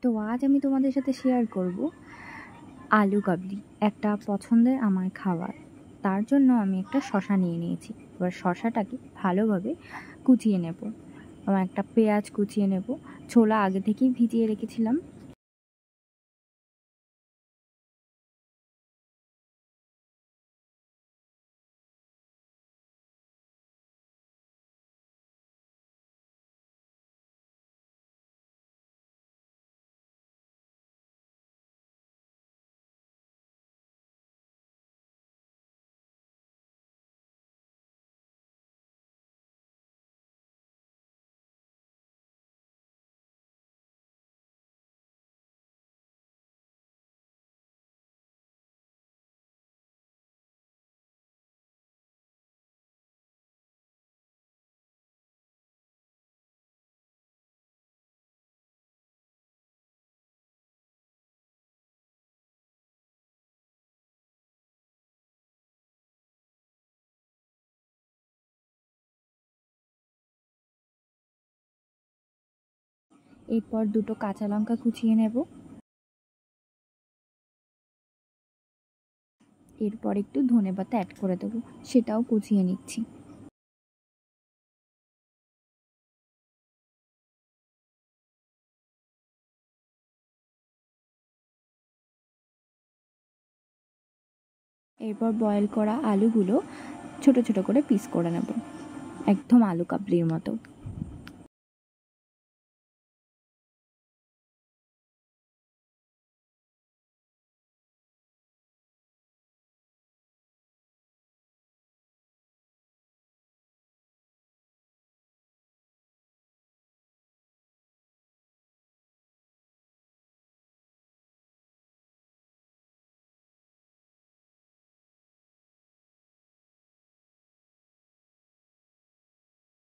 তো আজ আমি তোমাদের সাথে শেয়ার করব আলু কাবলি, একটা পছন্দের আমার খাবার। তার জন্য আমি একটা শসা নিয়ে নিয়েছি। এবার শসাটাকে ভালোভাবে কুচিয়ে নেব। আমার একটা পেঁয়াজ কুচিয়ে নেব। ছোলা আগে থেকেই ভিজিয়ে রেখেছিলাম। এরপর দুটো কাঁচা লঙ্কা কুচিয়ে নেব। এরপর একটু ধনেপাতা অ্যাড করে দেবো, সেটাও কুচিয়ে নিচ্ছি। এরপর বয়েল করা আলুগুলো ছোট ছোট করে পিস করে নেব, একদম আলু কাবলির মতো।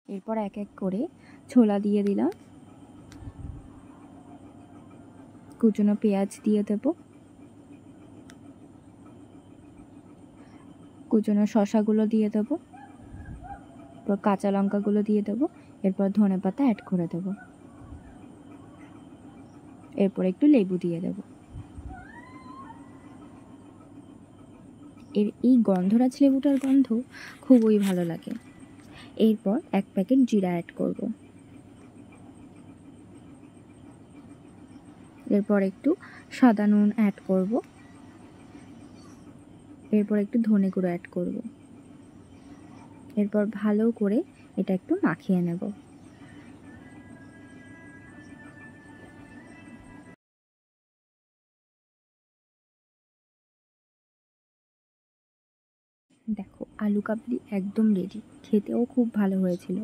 এরপর এক এক করে ছোলা দিয়ে দিলাম, কুচনো পেঁয়াজ দিয়ে দেব, কুচনো শসাগুলো দিয়ে দেবো, এরপর কাঁচা লঙ্কাগুলো দিয়ে দেবো, এরপর ধনেপাতা অ্যাড করে দেবো, এরপর একটু লেবু দিয়ে দেবো। এই গন্ধরাজ লেবুটার গন্ধ খুবই ভালো লাগে। এরপর এক প্যাকেট জিরা অ্যাড করব। এরপর একটু সাদা নুন অ্যাড করব। এরপর একটু ধনে গুঁড়ো অ্যাড করব। এরপর ভালো করে এটা একটু মাখিয়ে নেব। দেখো, আলু কাবলি একদম রেডি। খেতেও খুব ভালো হয়েছিল।